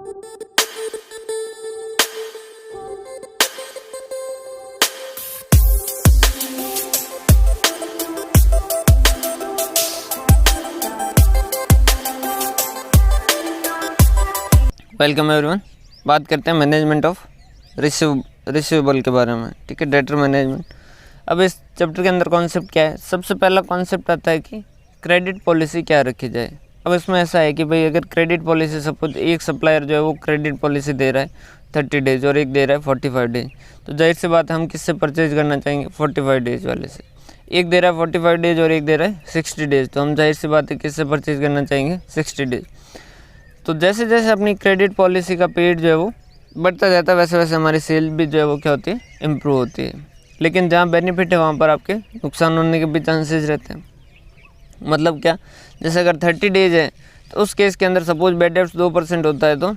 Welcome everyone. बात करते हैं मैनेजमेंट ऑफ रिसीवेबल के बारे में, ठीक है, डेटर मैनेजमेंट। अब इस चैप्टर के अंदर कॉन्सेप्ट क्या है? सबसे पहला कॉन्सेप्ट आता है कि क्रेडिट पॉलिसी क्या रखी जाए। अब इसमें ऐसा है कि भाई अगर क्रेडिट पॉलिसी, सपोज एक सप्लायर जो है वो क्रेडिट पॉलिसी दे रहा है 30 डेज और एक दे रहा है 45 डेज, तो जाहिर सी बात है हम किससे परचेज करना चाहेंगे? 45 डेज वाले से। एक दे रहा है 45 डेज और एक दे रहा है 60 डेज, तो हम जाहिर सी बात है किससे परचेज करना चाहेंगे? 60 डेज। तो जैसे जैसे अपनी क्रेडिट पॉलिसी का पीरियड जो है वो बढ़ता जाता है वैसे वैसे हमारी सेल भी जो है वो क्या होती है? इम्प्रूव होती है। लेकिन जहाँ बेनिफिट है वहाँ पर आपके नुकसान होने के भी चांसेस रहते हैं। मतलब क्या? जैसे अगर 30 डेज है तो उस केस के अंदर सपोज बैड डेब्ट्स 2% होता है, तो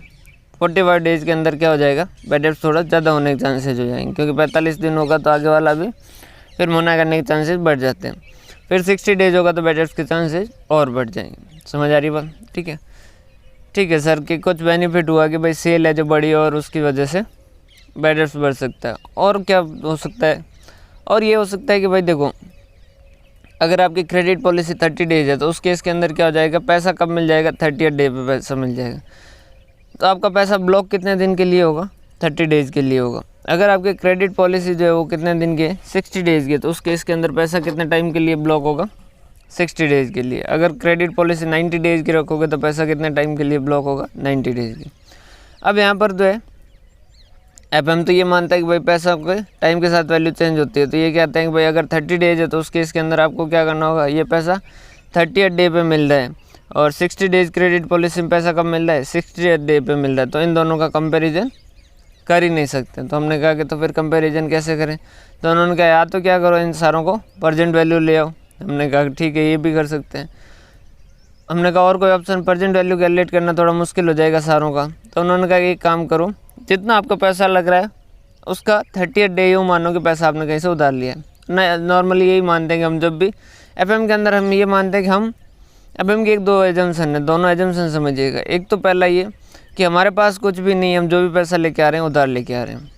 45 डेज के अंदर क्या हो जाएगा? बैड डेब्ट्स थोड़ा ज़्यादा होने के चांसेस हो जाएंगे, क्योंकि 45 दिन होगा तो आगे वाला भी फिर मना करने के चांसेस बढ़ जाते हैं। फिर 60 डेज होगा तो बैड डेब्ट्स के चांसेस और बढ़ जाएंगे। समझ आ रही बात? ठीक है सर, कि कुछ बेनिफिट हुआ कि भाई सेल है जो बढ़ी और उसकी वजह से बैड डेब्ट्स बढ़ सकता है। और क्या हो सकता है? और ये हो सकता है कि भाई देखो, अगर आपकी क्रेडिट पॉलिसी 30 डेज है तो उस केस के अंदर क्या हो जाएगा? पैसा कब मिल जाएगा? 30th डे पे पैसा मिल जाएगा। तो आपका पैसा ब्लॉक कितने दिन के लिए होगा? 30 डेज के लिए होगा। अगर आपकी क्रेडिट पॉलिसी जो है वो कितने दिन की है? 60 डेज़ की, तो उस केस के अंदर पैसा कितने टाइम के लिए ब्लॉक होगा? 60 डेज़ के लिए। अगर क्रेडिट पॉलिसी 90 डेज़ की रखोगे तो पैसा कितने टाइम के लिए ब्लॉक होगा? 90 डेज़ की। अब यहाँ पर जो है एफएम तो ये मानता है कि भाई पैसा के टाइम के साथ वैल्यू चेंज होती है, तो ये कहते हैं कि भाई अगर 30 डेज है तो उस केस के अंदर आपको क्या करना होगा? ये पैसा 30th डे पे मिल रहा है और 60 डेज क्रेडिट पॉलिसी में पैसा कब मिल रहा है? 60th डे पे मिल रहा है, तो इन दोनों का कंपैरिजन कर ही नहीं सकते। तो हमने कहा कि तो फिर कंपैरिजन कैसे करें? तो उन्होंने कहा या तो क्या करो, इन सारों को प्रेजेंट वैल्यू ले आओ। हमने कहा ठीक है, ये भी कर सकते हैं। हमने कहा और कोई ऑप्शन? प्रेजेंट वैल्यू कैलकुलेट करना थोड़ा मुश्किल हो जाएगा सारों का। तो उन्होंने कहा कि एक काम करो, जितना आपका पैसा लग रहा है उसका 30th डे यूँ मानो कि पैसा आपने कहीं से उधार लिया है। नॉर्मली यही मानते हैं कि हम जब भी एफएम के अंदर हम ये मानते हैं कि हम एफएम की एक दो एजम्पशन है, दोनों एजम्पशन समझिएगा। एक तो पहला ये कि हमारे पास कुछ भी नहीं है, हम जो भी पैसा लेके आ रहे हैं उधार लेके आ रहे हैं।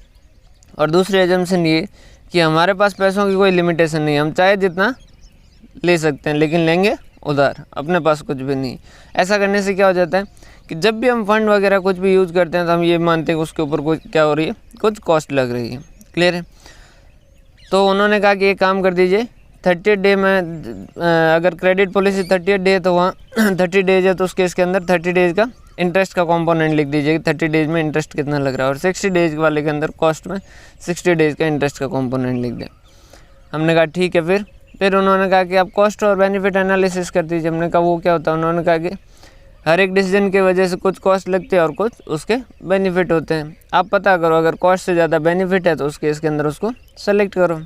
और दूसरी एजम्पशन ये कि हमारे पास पैसों की कोई लिमिटेशन नहीं है, हम चाहे जितना ले सकते हैं लेकिन लेंगे उधार, अपने पास कुछ भी नहीं। ऐसा करने से क्या हो जाता है कि जब भी हम फंड वगैरह कुछ भी यूज़ करते हैं तो हम ये मानते हैं कि उसके ऊपर कुछ क्या हो रही है? कुछ कॉस्ट लग रही है। क्लियर है? तो उन्होंने कहा कि एक काम कर दीजिए, 30th डे में अगर क्रेडिट पॉलिसी 30th डे है तो वहाँ 30 डेज है तो उस केस के अंदर 30 डेज का इंटरेस्ट का कंपोनेंट लिख दीजिए कि 30 डेज में इंटरेस्ट कितना लग रहा है, और 60 डेज वाले के अंदर कॉस्ट में 60 डेज का इंटरेस्ट का कंपोनेंट लिख दें। हमने कहा ठीक है। फिर उन्होंने कहा कि आप कॉस्ट और बेनिफिट एनालिसिस कर दीजिए। हमने कहा वो क्या होता है? उन्होंने कहा कि हर एक डिसीजन की वजह से कुछ कॉस्ट लगती है और कुछ उसके बेनिफिट होते हैं। आप पता करो, अगर कॉस्ट से ज़्यादा बेनिफिट है तो उस केस के अंदर उसको सेलेक्ट करो।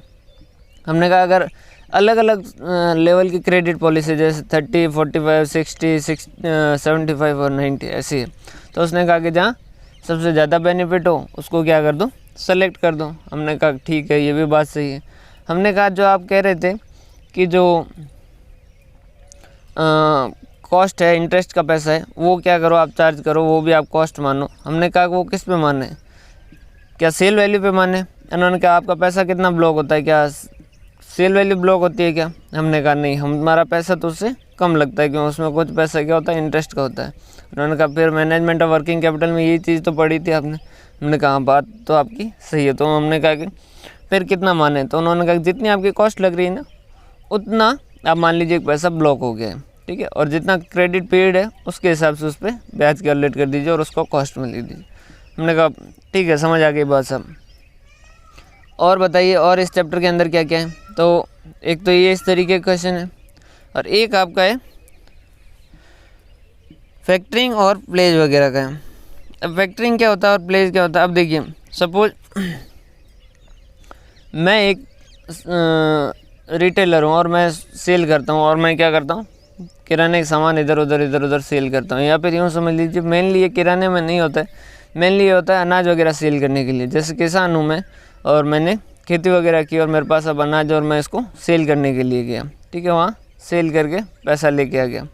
हमने कहा अगर अलग अलग लेवल की क्रेडिट पॉलिसी जैसे 30, 45, 60, 75 और 90 ऐसी है, तो उसने कहा कि जहाँ सबसे ज़्यादा बेनिफिट हो उसको क्या कर दो? सेलेक्ट कर दो। हमने कहा ठीक है, ये भी बात सही है। हमने कहा जो आप कह रहे थे कि जो कॉस्ट है, इंटरेस्ट का पैसा है, वो क्या करो, आप चार्ज करो, वो भी आप कॉस्ट मानो। हमने कहा कि वो किस पे माने? क्या सेल वैल्यू पे माने? उन्होंने कहा आपका पैसा कितना ब्लॉक होता है, क्या सेल वैल्यू ब्लॉक होती है क्या? हमने कहा नहीं, हमारा पैसा तो उससे कम लगता है, क्यों? उसमें कुछ पैसा क्या होता है? इंटरेस्ट का होता है। उन्होंने कहा फिर मैनेजमेंट ऑफ वर्किंग कैपिटल में यही चीज़ तो पढ़ी थी आपने। हमने कहा हाँ, बात तो आपकी सही है। तो हमने कहा कि फिर कितना माने? तो उन्होंने कहा जितनी आपकी कॉस्ट लग रही है ना उतना आप मान लीजिए पैसा ब्लॉक हो गया है, ठीक है, और जितना क्रेडिट पीरियड है उसके हिसाब से उस पर ब्याज कैलकुलेट कर दीजिए और उसको कॉस्ट में लिख दीजिए। हमने कहा ठीक है, समझ आ गई बात सब। और बताइए और इस चैप्टर के अंदर क्या क्या है? तो एक तो ये इस तरीके का क्वेश्चन है, और एक आपका है फैक्टरिंग और प्लेज वगैरह का है। अब फैक्टरिंग क्या होता है और प्लेज क्या होता है? अब देखिए, सपोज मैं एक रिटेलर हूँ और मैं सेल करता हूँ, और मैं क्या करता हूँ? किराने के सामान इधर उधर सेल करता हूँ। या फिर यूँ समझ लीजिए मेनली ये किराने में नहीं होता है, मेनली ये होता है अनाज वगैरह सेल करने के लिए। जैसे किसान हूँ मैं और मैंने खेती वगैरह की और मेरे पास अब अनाज और मैं इसको सेल करने के लिए गया, ठीक है, वहाँ सेल करके पैसा लेके आ गया।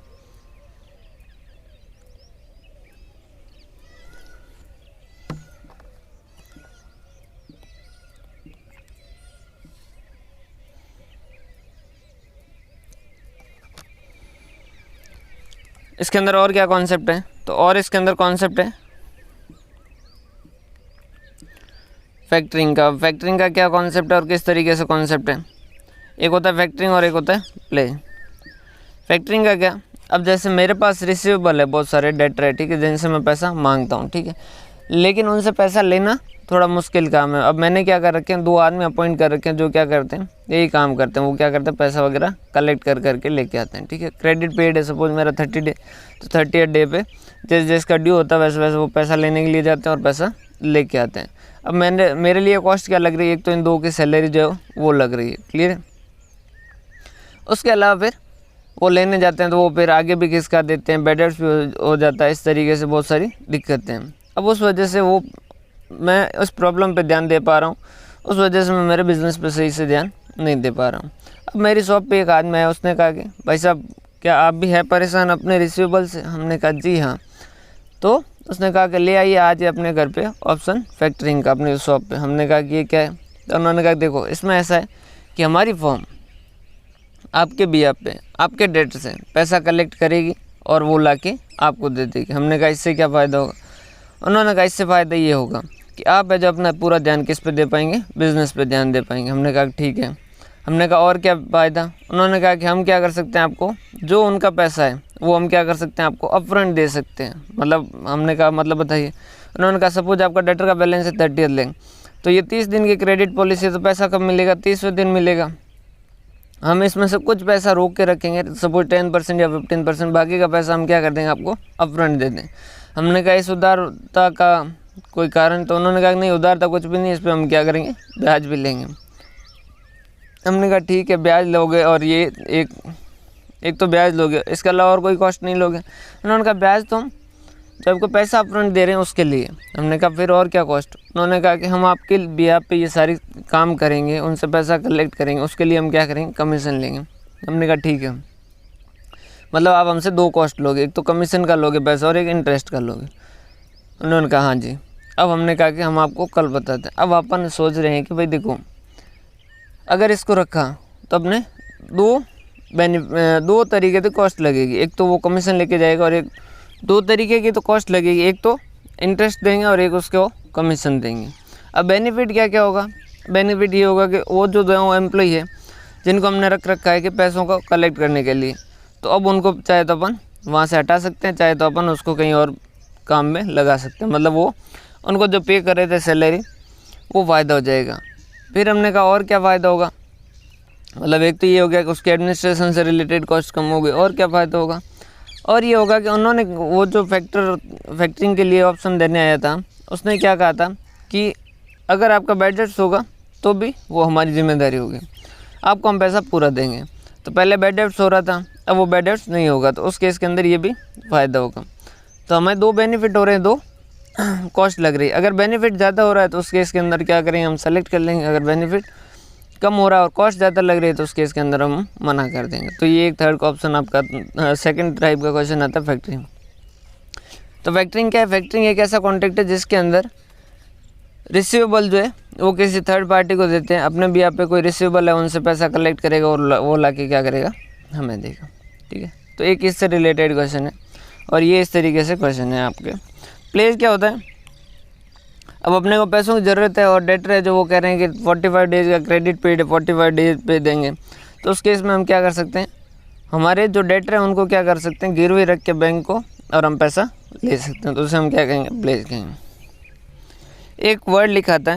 इसके अंदर और क्या कॉन्सेप्ट है, तो और इसके अंदर कॉन्सेप्ट है फैक्टरिंग का। फैक्टरिंग का क्या कॉन्सेप्ट है और किस तरीके से कॉन्सेप्ट है, एक होता है फैक्टरिंग और एक होता है प्ले। फैक्टरिंग का क्या, अब जैसे मेरे पास रिसीवेबल है, बहुत सारे डेटर है, ठीक है, जिनसे मैं पैसा मांगता हूँ, ठीक है, लेकिन उनसे पैसा लेना थोड़ा मुश्किल काम है। अब मैंने क्या कर रखे हैं, 2 आदमी अपॉइंट कर रखे हैं जो क्या करते हैं, यही काम करते हैं। वो क्या करते हैं, पैसा वगैरह कलेक्ट कर करके लेके आते हैं, ठीक है। क्रेडिट पीरियड है, सपोज मेरा 30 डे, तो 30th डे पे जिसका ड्यू होता है वैसे वैसे वो पैसा लेने के लिए जाते हैं और पैसा लेके आते हैं। अब मेरे लिए कॉस्ट क्या लग रही है, एक तो इन 2 की सैलरी जो है वो लग रही है, क्लियर है। उसके अलावा फिर वो लेने जाते हैं तो वो फिर आगे भी खिसका देते हैं, बैड डेट्स भी हो जाता है, इस तरीके से बहुत सारी दिक्कतें हैं। अब उस वजह से वो मैं उस प्रॉब्लम पे ध्यान दे पा रहा हूँ, उस वजह से मैं मेरे बिज़नेस पे सही से ध्यान नहीं दे पा रहा हूँ। अब मेरी शॉप पे एक आदमी आया, उसने कहा कि भाई साहब क्या आप भी है परेशान अपने रिसीवेबल से। हमने कहा जी हाँ। तो उसने कहा कि ले आइए आज अपने घर पे ऑप्शन फैक्टरिंग का अपने शॉप पे। हमने कहा कि ये क्या है, तो उन्होंने कहा देखो इसमें ऐसा है कि हमारी फर्म आपके बिया पे आपके डेट से पैसा कलेक्ट करेगी और वो लाके आपको दे देगी। हमने कहा इससे क्या फ़ायदा होगा, उन्होंने कहा इससे फ़ायदा ये होगा कि आप है जो अपना पूरा ध्यान किस पे दे पाएंगे, बिज़नेस पे ध्यान दे पाएंगे। हमने कहा ठीक है। हमने कहा और क्या फ़ायदा, उन्होंने कहा कि हम क्या कर सकते हैं, आपको जो उनका पैसा है वो हम क्या कर सकते हैं, आपको अपफ्रंट दे सकते हैं। मतलब हमने कहा मतलब बताइए। उन्होंने कहा सपोज आपका डेटर का बैलेंस है 30th लेंगे, तो ये 30 दिन की क्रेडिट पॉलिसी है, तो पैसा कब मिलेगा, 30वें दिन मिलेगा। हम इसमें से कुछ पैसा रोक के रखेंगे, सपोज 10% या 15%, बाकी का पैसा हम क्या कर देंगे, आपको अपफ्रंट दे दें। हमने कहा इस उदारता का कोई कारण, तो उन्होंने कहा नहीं उदारता कुछ भी नहीं, इस पर हम क्या करेंगे, ब्याज भी लेंगे। हमने कहा ठीक है ब्याज लोगे और ये एक तो ब्याज लोगे, इसके अलावा और कोई कॉस्ट नहीं लोगे। उन्होंने कहा ब्याज तो हम जब आपको पैसा अपफ्रंट दे रहे हैं उसके लिए। हमने कहा फिर और क्या कॉस्ट, उन्होंने कहा कि हम आपके बिहाफ पे ये सारी काम करेंगे, उनसे पैसा कलेक्ट करेंगे, उसके लिए हम क्या करेंगे, कमीशन लेंगे। हमने कहा ठीक है, मतलब आप हमसे 2 कॉस्ट लोगे, एक तो कमीशन का लोगे पैसा और एक इंटरेस्ट का लोगे। उन्होंने कहा हाँ जी। अब हमने कहा कि हम आपको कल बताते हैं। अब अपन सोच रहे हैं कि भाई देखो अगर इसको रखा तो अपने 2 तरीके से कॉस्ट लगेगी, एक तो वो कमीशन लेके जाएगा और एक 2 तरीके की तो कॉस्ट लगेगी, एक तो इंटरेस्ट देंगे और एक उसको कमीशन देंगे। अब बेनिफिट क्या क्या होगा, बेनिफिट ये होगा कि वो जो 2 एम्प्लॉई है जिनको हमने रख रखा है कि पैसों को कलेक्ट करने के लिए, तो अब उनको चाहे तो अपन वहाँ से हटा सकते हैं, चाहे तो अपन उसको कहीं और काम में लगा सकते हैं। मतलब वो उनको जो पे कर रहे थे सैलरी वो फ़ायदा हो जाएगा। फिर हमने कहा और क्या फ़ायदा होगा, मतलब एक तो ये हो गया कि उसके एडमिनिस्ट्रेशन से रिलेटेड कॉस्ट कम हो गई, और क्या फ़ायदा होगा, और ये होगा कि उन्होंने वो जो फैक्टरिंग के लिए ऑप्शन देने आया था उसने क्या कहा था कि अगर आपका बैड डेट्स होगा तो भी वो हमारी जिम्मेदारी होगी, आपको हम पैसा पूरा देंगे। तो पहले बैड डेट्स हो रहा था, अब वो बैड डेट्स नहीं होगा, तो उस केस के अंदर ये भी फ़ायदा होगा। तो हमें 2 बेनिफिट हो रहे हैं, 2 कॉस्ट लग रही है। अगर बेनिफिट ज़्यादा हो रहा है तो उस केस के अंदर क्या करेंगे, हम सेलेक्ट कर लेंगे। अगर बेनिफिट कम हो रहा है और कॉस्ट ज़्यादा लग रही है तो उस केस के अंदर हम मना कर देंगे। तो ये एक थर्ड ऑप्शन आपका सेकंड टाइप का क्वेश्चन आता है फैक्टरिंग। तो फैक्टरिंग क्या है, फैक्टरिंग एक ऐसा कॉन्ट्रैक्ट है जिसके अंदर रिसीवेबल जो है वो किसी थर्ड पार्टी को देते हैं, अपने भी आप पे कोई रिसीवेबल है उनसे पैसा कलेक्ट करेगा और वो लाके क्या करेगा, हमें देगा, ठीक है। तो एक इससे रिलेटेड क्वेश्चन है और ये इस तरीके से क्वेश्चन है आपके। प्लेज क्या होता है, अब अपने को पैसों की ज़रूरत है और डेटर है जो वो कह रहे हैं कि 45 डेज़ का क्रेडिट पीरियड है, 45 डेज पे देंगे। तो उस केस में हम क्या कर सकते हैं, हमारे जो डेटर है उनको क्या कर सकते हैं, गिरवी रख के बैंक को और हम पैसा ले सकते हैं। तो उसे हम क्या कहेंगे, प्लेज कहेंगे। एक वर्ड लिखा था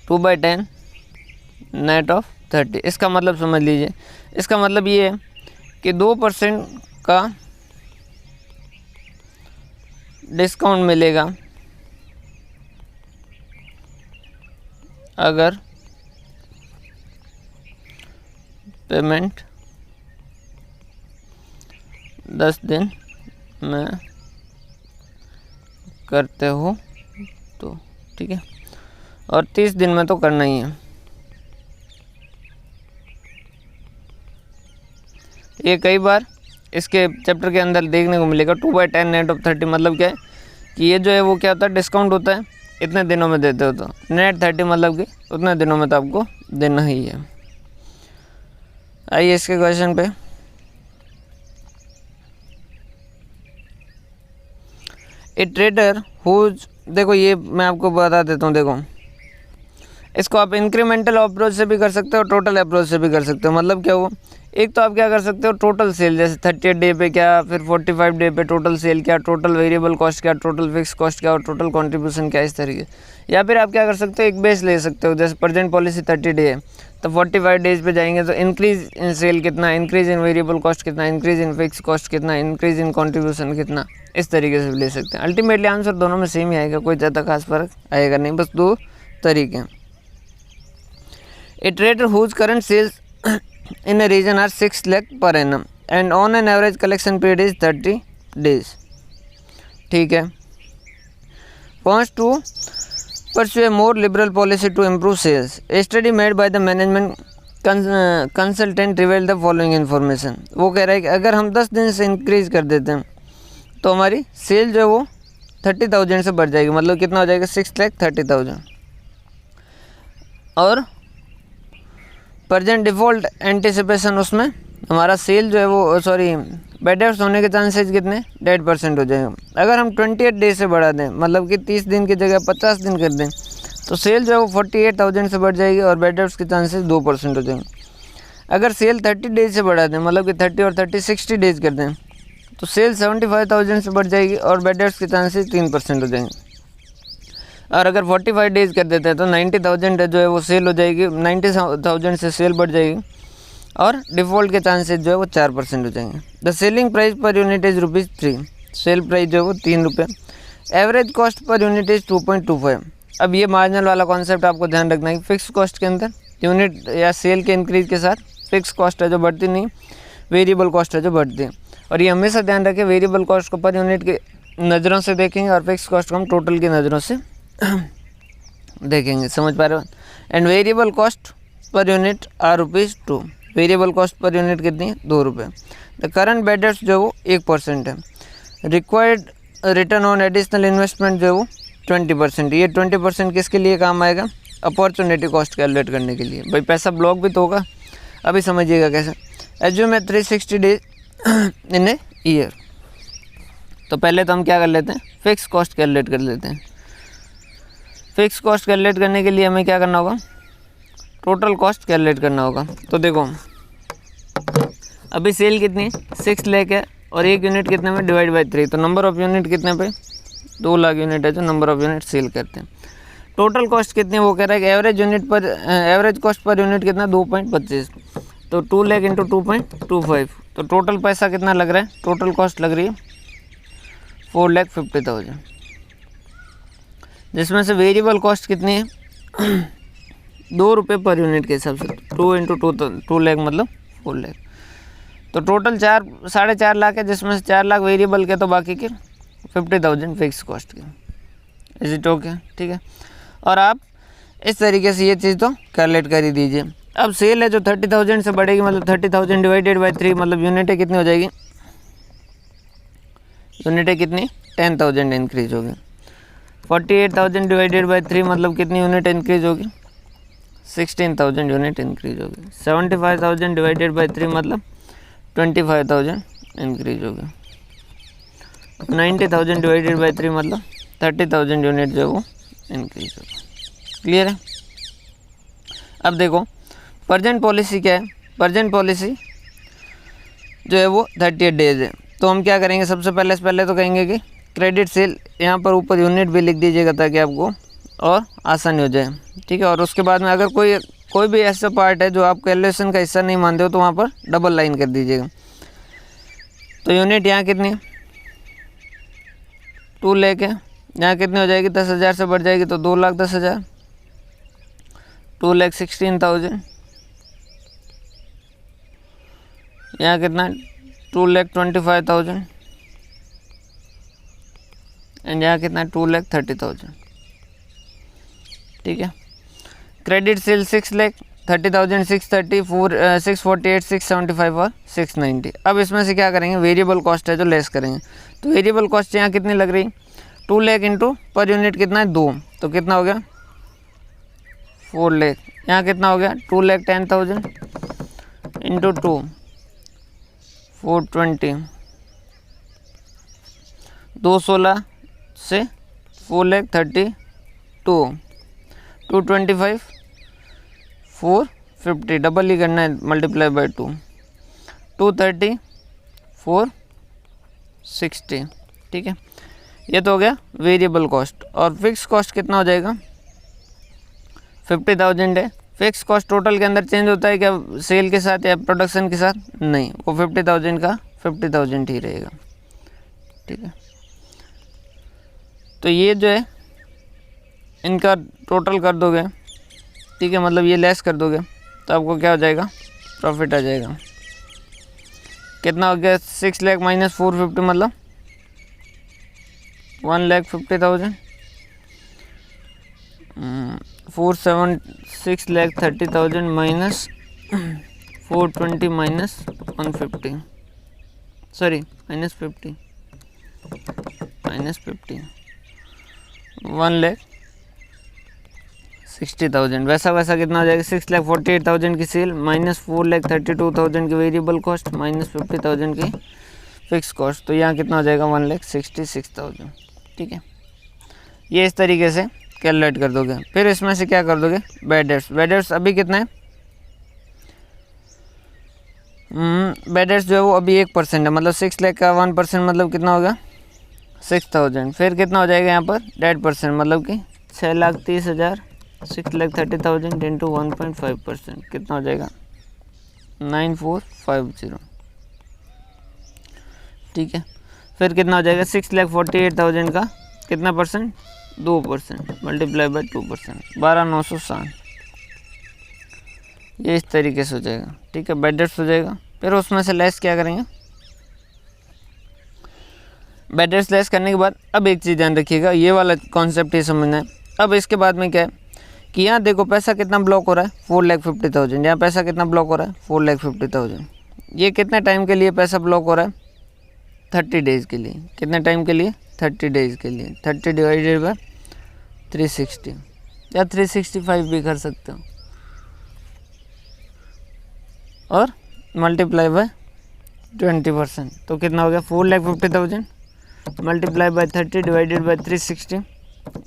2/10 नेट ऑफ 30, इसका मतलब समझ लीजिए, इसका मतलब ये है कि 2% का डिस्काउंट मिलेगा अगर पेमेंट 10 दिन में करते हो तो, ठीक है, और 30 दिन में तो करना ही है। ये कई बार इसके चैप्टर के अंदर देखने को मिलेगा। 2/10 नेट ऑफ 30 मतलब क्या है कि ये जो है वो क्या होता है, डिस्काउंट होता है, इतने दिनों में देते हो तो नेट 30 मतलब कि उतने दिनों में तो आपको देना ही है। आइए इसके क्वेश्चन पे। ए ट्रेडर हुज, देखो ये मैं आपको बता देता हूँ, देखो इसको आप इंक्रीमेंटल अप्रोच से भी कर सकते हो, टोटल अप्रोच से भी कर सकते हो। मतलब क्या हुआ, एक तो आप क्या कर सकते हो टोटल सेल, जैसे 38 डे पे क्या, फिर 45 डे पे टोटल सेल क्या, टोटल वेरिएबल कॉस्ट क्या, टोटल फिक्स कॉस्ट क्या और टोटल कंट्रीब्यूशन क्या, इस तरीके। या फिर आप क्या कर सकते हो, एक बेस ले सकते हो, जैसे प्रेजेंट पॉलिसी 30 डे है तो 45 डेज पे जाएंगे तो इंक्रीज इन सेल कितना, इंक्रीज इन वेरिएबल कॉस्ट कितना, इंक्रीज इन फिक्स कॉस्ट कितना, इंक्रीज इन कंट्रीब्यूशन कितना, इस तरीके से भी ले सकते हैं। अल्टीमेटली आंसर दोनों में सेम ही आएगा, कोई ज़्यादा खास फर्क आएगा नहीं, बस दो तरीके हैं। A trader whose current sales in a region are 6 lakh per annum and on an average collection period is 30 days, ठीक है, wants to pursue a more liberal policy to improve sales. A study made by the management consultant revealed the following information. वो कह रहा है कि अगर हम 10 दिन से इंक्रीज कर देते हैं तो हमारी सेल जो है वो 30,000 से बढ़ जाएगी, मतलब कितना हो जाएगा 6,30,000, और प्रेजेंट डिफ़ॉल्ट एंटिसिपेशन उसमें हमारा सेल जो है वो बैड डेट्स होने के चांसेस कितने 1.5% हो जाएंगे। अगर हम 28 डे से बढ़ा दें, मतलब कि 30 दिन की जगह 50 दिन कर दें तो सेल जो है वो 48,000 से बढ़ जाएगी और बैड डेट्स के चांसेस 2% हो जाएंगे। अगर सेल 30 डेज से बढ़ा दें, मतलब कि 30 और 30 60 डेज कर दें तो सेल 75,000 से बढ़ जाएगी और बैड डेट्स के चांसेस 3% हो जाएंगे। और अगर 45 डेज कर देते हैं तो 90,000 जो है वो सेल हो जाएगी, 90,000 से सेल बढ़ जाएगी और डिफ़ॉल्ट के चांसेस जो है वो 4% हो जाएंगे। The selling price per unit is ₹3, sale price जो है वो ₹3, average cost per unit is 2.25। अब ये मार्जिनल वाला कॉन्सेप्ट आपको ध्यान रखना है, फिक्स कॉस्ट के अंदर यूनिट या सेल के इंक्रीज के साथ फिक्स कॉस्ट है जो बढ़ती नहीं, वेरिएबल कॉस्ट है जो बढ़ती है। और ये हमेशा ध्यान रखें, वेरिएबल कॉस्ट को पर यूनिट की नज़रों से देखेंगे और फिक्स कॉस्ट को हम टोटल की नज़रों से देखेंगे, समझ पा रहे हो। And variable cost per unit are ₹2, variable cost per unit कितनी है ₹2। द करंट बैड डेट्स जो वो 1% है। Required return on additional investment जो है वो 20%। ये 20% किसके लिए काम आएगा, अपॉर्चुनिटी कॉस्ट कैलकुलेट करने के लिए। भाई पैसा ब्लॉक भी तो होगा, अभी समझिएगा कैसे। एज्यूम है 360 डेज इन ए ईयर, तो पहले तो हम क्या कर लेते हैं, फिक्स कॉस्ट कैलकुलेट कर लेते हैं। फिक्स कॉस्ट कैलकुलेट करने के लिए हमें क्या करना होगा, टोटल कॉस्ट कैलकुलेट करना होगा। तो देखो अभी सेल कितनी 6 लाख है और एक यूनिट कितने में डिवाइड बाई 3, तो नंबर ऑफ़ यूनिट कितने पे 2 लाख यूनिट है जो नंबर ऑफ़ यूनिट सेल करते हैं। टोटल कॉस्ट कितनी, वो कह रहा है कि एवरेज कॉस्ट पर यूनिट कितना 2.25, तो 2 लाख इंटू 2.25, तो टोटल पैसा कितना लग रहा है, टोटल कॉस्ट लग रही है 4,50,000, जिसमें से वेरिएबल कॉस्ट कितनी है ₹2 पर यूनिट के हिसाब से, 2 इंटू 2 लाख मतलब 4 लाख, तो टोटल 4.5 लाख है, जिसमें से 4 लाख वेरिएबल के तो बाकी के 50,000 फिक्स कॉस्ट के। इज इट ओके, ठीक है। और आप इस तरीके से ये चीज़ तो कैलकुलेट कर ही दीजिए। अब सेल है जो 30,000 से बढ़ेगी, मतलब 30,000 डिवाइडेड बाई 3, मतलब यूनिटें कितनी हो जाएगी, यूनिटें कितनी 10,000 इंक्रीज होगी। 48,000 डिवाइडेड बाई 3 मतलब कितनी यूनिट इंक्रीज होगी, 16,000 यूनिट इंक्रीज होगी। 75,000 डिवाइडेड बाई 3 मतलब 25,000 इंक्रीज होगी। 90,000 डिवाइडेड बाई 3 मतलब 30,000 यूनिट जो है वो इंक्रीज होगी। क्लियर है। अब देखो प्रेजेंट पॉलिसी क्या है, प्रेजेंट पॉलिसी जो है वो 38 डेज है, तो हम क्या करेंगे, सबसे पहले तो कहेंगे कि क्रेडिट सेल, यहाँ पर ऊपर यूनिट भी लिख दीजिएगा ताकि आपको और आसानी हो जाए, ठीक है। और उसके बाद में अगर कोई भी ऐसा पार्ट है जो आप कैलकुलेशन का हिस्सा नहीं मानते हो तो वहाँ पर डबल लाइन कर दीजिएगा। तो यूनिट यहाँ कितनी 2 लाख है, यहाँ कितनी हो जाएगी 10,000 से बढ़ जाएगी तो 2,10,000, 2,16,000, यहाँ कितना 2,25,000 एंड यहाँ कितना 2,30,000, ठीक है। क्रेडिट सेल 6 लाख, 30,000, 630, 648, 675 और 690। अब इसमें से क्या करेंगे, वेरिएबल कॉस्ट है जो लेस करेंगे। तो वेरिएबल कॉस्ट यहाँ कितनी लग रही, 2 लाख इंटू पर यूनिट कितना है 2, तो कितना हो गया 4 लाख। यहाँ कितना हो गया 2,10,000 इंटू 2 420, 216 से 4,32,000, 225, 450, डबल ही करना है, मल्टीप्लाई बाय 2, 230, 460। ठीक है, ये तो हो गया वेरिएबल कॉस्ट। और फिक्स कॉस्ट कितना हो जाएगा, 50,000 है। फिक्स कॉस्ट टोटल के अंदर चेंज होता है क्या सेल के साथ या प्रोडक्शन के साथ? नहीं, वो 50,000 का 50,000 ही रहेगा। ठीक है, तो ये जो है इनका टोटल कर दोगे, ठीक है, मतलब ये लेस कर दोगे तो आपको क्या हो जाएगा, प्रॉफिट आ जाएगा। कितना हो गया, 6 लाख माइनस 450 मतलब 1,50,000, 6,30,000 माइनस 420 माइनस 150, सॉरी माइनस 50, 1,60,000। वैसा वैसा कितना हो जाएगा, 6,48,000 की सेल माइनस 4,32,000 की वेरिएबल कॉस्ट माइनस 50,000 की फिक्स कॉस्ट, तो यहाँ कितना हो जाएगा, 1,66,000। ठीक है, ये इस तरीके से कैलकुलेट कर दोगे। फिर इसमें से क्या कर दोगे, बैड डेट्स। बैड डेट्स अभी कितना है, बैड डेट्स जो है वो अभी 1% है, मतलब 6 लाख का 1% मतलब कितना होगा, 6,000। फिर कितना हो जाएगा यहाँ पर डेट परसेंट, मतलब कि 6,30,000, 6,30,000 इंटू 1.5% कितना हो जाएगा, 9,450। ठीक है, फिर कितना हो जाएगा, 6,48,000 का कितना परसेंट, 2%, मल्टीप्लाई बाय 2%, 12,960। ये इस तरीके से हो जाएगा। ठीक है, बैड डेट्स हो जाएगा। फिर उसमें से लेस क्या करेंगे, बैड डेट्स लेस करने के बाद अब एक चीज़ ध्यान रखिएगा, ये वाला कॉन्सेप्ट ही समझना है। अब इसके बाद में क्या है कि यहाँ देखो पैसा कितना ब्लॉक हो रहा है, 4,50,000। यहाँ पैसा कितना ब्लॉक हो रहा है, 4,50,000। ये कितने टाइम के लिए पैसा ब्लॉक हो रहा है, 30 डेज़ के लिए। कितने टाइम के लिए, 30 डेज़ के लिए। 30 डिवाइडेड बाय 360 या 365 भी कर सकते हो, और मल्टीप्लाई बाय 20%, तो कितना हो गया, 4,50,000 multiply by 30 divided by 360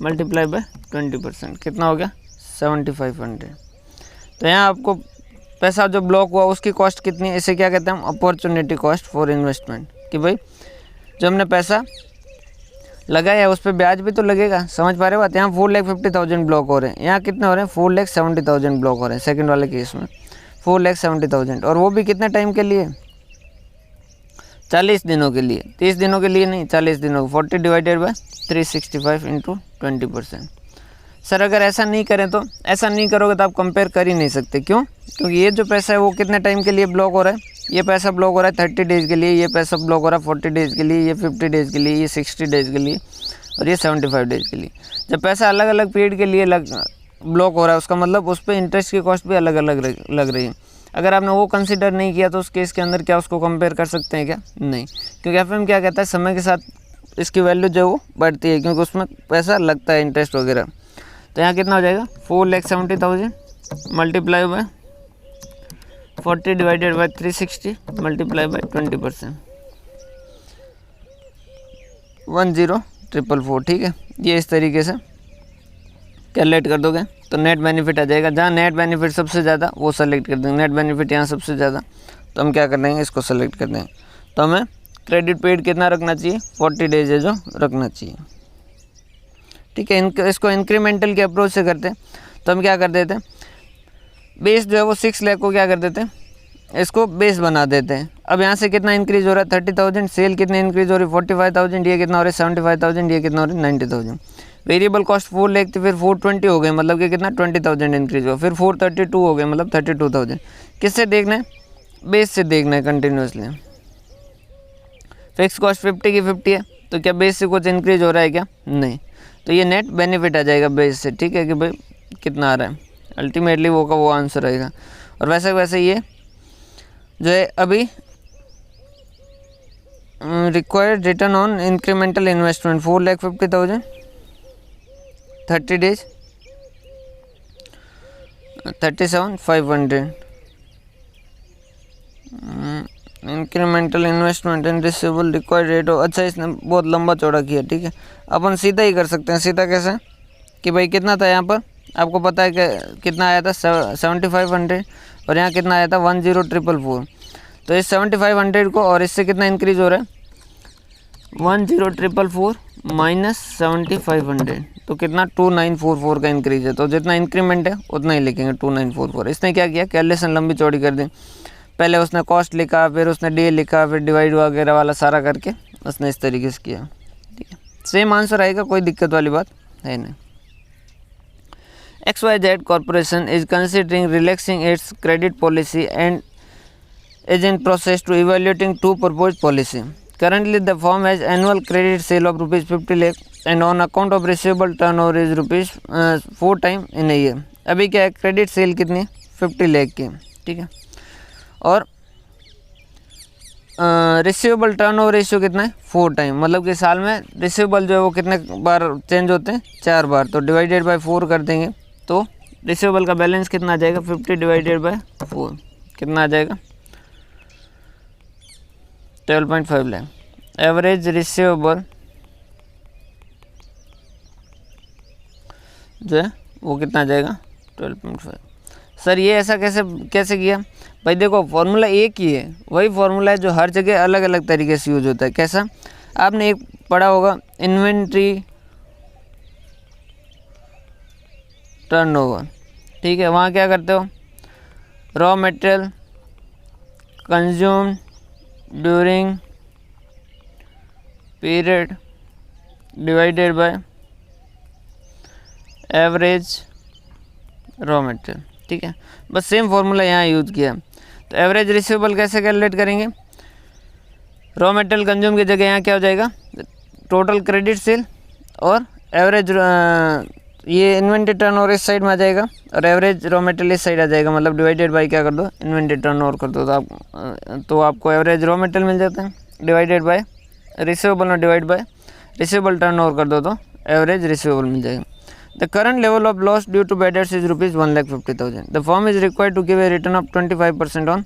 multiply by 20%, कितना हो गया, 7,500। तो यहाँ आपको पैसा जो ब्लॉक हुआ उसकी कॉस्ट कितनी है, इसे क्या कहते हैं हम, अपॉर्चुनिटी कॉस्ट फॉर इन्वेस्टमेंट। कि भाई जो हमने पैसा लगाया उस पर ब्याज भी तो लगेगा, समझ पा रहे हो बात। यहाँ 4,50,000 ब्लॉक हो रहे हैं, यहाँ कितने हो रहे हैं, 4,70,000 ब्लॉक हो रहे हैं सेकंड वाले केस में, 4,70,000, और वो भी कितने टाइम के लिए, 40 दिनों के लिए, 30 दिनों के लिए नहीं, 40 दिनों, 40 डिवाइडेड बाय 365 इंटू 20%। सर अगर ऐसा नहीं करें तो, ऐसा नहीं करोगे तो आप कंपेयर कर ही नहीं सकते। क्यों, क्योंकि ये जो पैसा है वो कितने टाइम के लिए ब्लॉक हो रहा है, ये पैसा ब्लॉक हो रहा है 30 डेज़ के लिए, ये पैसा ब्लॉक हो रहा है 40 डेज़ के लिए, ये 50 डेज़ के लिए, ये 60 डेज़ के लिए, और ये 75 डेज़ के लिए। जब पैसा अलग अलग पीरियड के लिए ब्लॉक हो रहा है, उसका मतलब उस पर इंटरेस्ट की कॉस्ट भी अलग अलग लग रही है। अगर आपने वो कंसिडर नहीं किया तो उस केस के अंदर क्या उसको कंपेयर कर सकते हैं क्या, नहीं, क्योंकि एफएम क्या कहता है, समय के साथ इसकी वैल्यू जो है वो बढ़ती है, क्योंकि उसमें पैसा लगता है इंटरेस्ट वगैरह। तो यहाँ कितना हो जाएगा, 4,70,000 multiply by 40 divided by 360 multiply by 20%, 10,444। ठीक है, ये इस तरीके से कैलकुलेट कर दोगे तो नेट बेनिफिट आ जाएगा। जहाँ नेट बेनिफिट सबसे ज़्यादा वो सेलेक्ट कर देंगे, नेट बेनिफिट यहाँ सबसे ज़्यादा, तो हम क्या कर देंगे, इसको सेलेक्ट कर देंगे। तो हमें क्रेडिट पीरियड कितना रखना चाहिए, 40 डेज है जो रखना चाहिए। ठीक है, इसको इंक्रीमेंटल के अप्रोच से करते हैं तो हम क्या कर देते हैं, बेस जो है वो 6 लाख को क्या कर देते हैं, इसको बेस बना देते हैं। अब यहाँ से कितना इंक्रीज हो रहा है, 30,000, सेल कितने इंक्रीज हो रही है, 45,000, ये कितना हो रहा है, 75,000, ये कितना हो रहा है, 90,000। वेरिएबल कॉस्ट 4 लाख थी, फिर 420 हो गए, मतलब कि कितना 20,000 इंक्रीज हुआ, फिर 432 हो गए, मतलब 32,000। किससे देखना है, बेस से देखना है कंटिन्यूसली। फिक्स कॉस्ट 50 की 50 है, तो क्या बेस से कुछ इंक्रीज हो रहा है क्या, नहीं, तो ये नेट बेनिफिट आ जाएगा बेस से। ठीक है, कि भाई कितना आ रहा है, अल्टीमेटली वो का वो आंसर आएगा। और वैसे वैसे ये जो है अभी required return on incremental investment 4,50,000, 30 days 37,500, incremental investment in receivable required rate of, अच्छा इसने बहुत लंबा चौड़ा किया, ठीक है। अपन सीधा ही कर सकते हैं। सीधा कैसे कि भाई कितना था यहाँ पर, आपको पता है कि कितना आया था 7500 और यहाँ कितना आया था 10444। तो इस 7500 को और इससे कितना इंक्रीज हो रहा है 10444 माइनस 7500, तो कितना 2944 का इंक्रीज है। तो जितना इंक्रीमेंट है उतना ही लिखेंगे 2944। इसने क्या किया, कैलकुलेशन लंबी चौड़ी कर दी। पहले उसने कॉस्ट लिखा, फिर उसने डे लिखा, फिर डिवाइड वगैरह वाला सारा करके उसने इस तरीके से किया, ठीक है। सेम आंसर आएगा, कोई दिक्कत वाली बात है नहीं। XYZ Corporation is considering relaxing its credit policy and is in process to evaluating two proposed policy. Currently, the firm has annual credit sale of rupees 50 lakh and on account of receivable turnover is rupees 4 times in a year. अभी क्या है, credit sale कितनी 50 लाख की, ठीक है। और receivable turnover ratio कितना है 4 टाइम, मतलब कि साल में रिसीवेबल जो है वो कितने बार चेंज होते हैं 4 बार। तो डिवाइडेड बाय 4 कर देंगे तो रिसीवेबल का बैलेंस कितना आ जाएगा 50 डिवाइडेड बाय 4 कितना आ जाएगा 12.5 लाख। एवरेज रिसीवेबल जो है वो कितना आ जाएगा 12.5। सर ये ऐसा कैसे किया भाई, देखो फॉर्मूला एक ही है, वही फॉर्मूला है जो हर जगह अलग अलग तरीके से यूज होता है। कैसा, आपने एक पढ़ा होगा इन्वेंट्री टर्नओवर, ठीक है। वहाँ क्या करते हो, raw material consume during period divided by average raw material, ठीक है। बस सेम फॉर्मूला यहाँ यूज किया। तो एवरेज रिसीवेबल कैसे कैलकुलेट करेंगे, रॉ मटेरियल कंज्यूम की जगह यहाँ क्या हो जाएगा टोटल क्रेडिट सेल और एवरेज ये इन्वेंटरी टर्नओवर इस साइड में आ जाएगा और एवरेज रॉ मटेरियल इस साइड आ जाएगा, मतलब डिवाइडेड बाय क्या कर दो इन्वेंटरी टर्नओवर कर दो तो आपको एवरेज रॉ मटेरियल मिल जाता है, डिवाइडेड बाय रिसीवेबल में डिवाइड बाय रिसीवेबल टर्नओवर कर दो तो एवरेज रिसीवेबल मिल जाएगा। The current level of loss due to bad debts is rupees 1,50,000. The firm is required to give a return of 25% on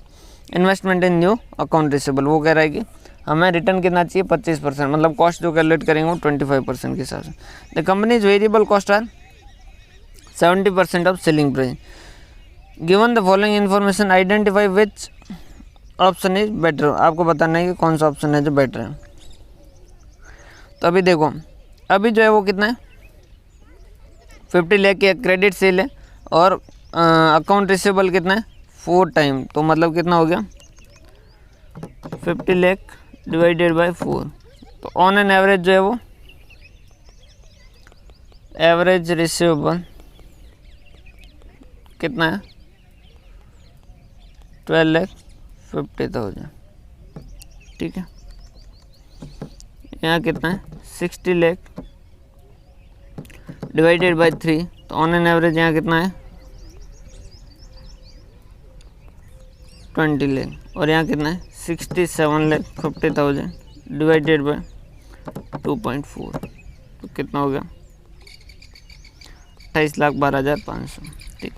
investment in new account receivable. वो कह रहा है कि हमें रिटर्न कितना चाहिए 25%, मतलब कॉस्ट जो कैलकुलेट करेंगे वो 25% के हिसाब से। The company's variable cost are 70% of selling price. Given the following information identify which option is better. आपको बताना है कि कौन सा ऑप्शन है जो बेटर है। तो अभी देखो, अभी जो है वो कितना है 50 लाख की क्रेडिट सेल है और अकाउंट रिसीवेबल कितना है 4 टाइम, तो मतलब कितना हो गया 50 लाख डिवाइडेड बाय 4। तो ऑन एन एवरेज जो है वो एवरेज रिसीवेबल कितना है 12,50,000, ठीक है। यहाँ कितना है 60 लाख डिवाइडेड बाय 3, तो ऑन एन एवरेज यहाँ कितना है 20 लाख और यहाँ कितना है 67,50,000 डिवाइडेड बाय 2.4, तो कितना हो गया 28,12,500, ठीक।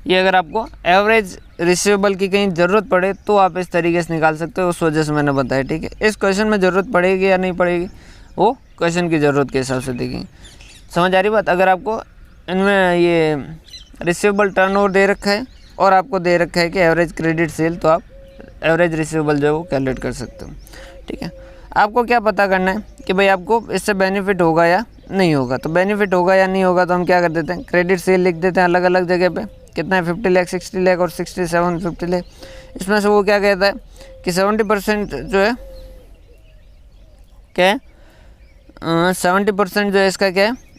ये अगर आपको एवरेज रिसीवेबल की कहीं ज़रूरत पड़े तो आप इस तरीके से निकाल सकते हो, उस वजह से मैंने बताया, ठीक है। इस क्वेश्चन में ज़रूरत पड़ेगी या नहीं पड़ेगी वो क्वेश्चन की ज़रूरत के हिसाब से देखेंगे। समझ आ रही बात। अगर आपको इनमें ये रिसीवेबल टर्नओवर दे रखा है और आपको दे रखा है कि एवरेज क्रेडिट सेल, तो आप एवरेज रिसीवेबल जो है वो कैलकुलेट कर सकते हो, ठीक है। आपको क्या पता करना है कि भाई आपको इससे बेनिफिट होगा या नहीं होगा। तो बेनिफिट होगा या नहीं होगा तो हम क्या कर देते हैं क्रेडिट सेल लिख देते हैं अलग अलग जगह पे। कितना है 50 लाख 60 लाख और 67 50 लाख। इसमें से वो क्या कहता है कि 70% जो है क्या है 70% जो है इसका क्या है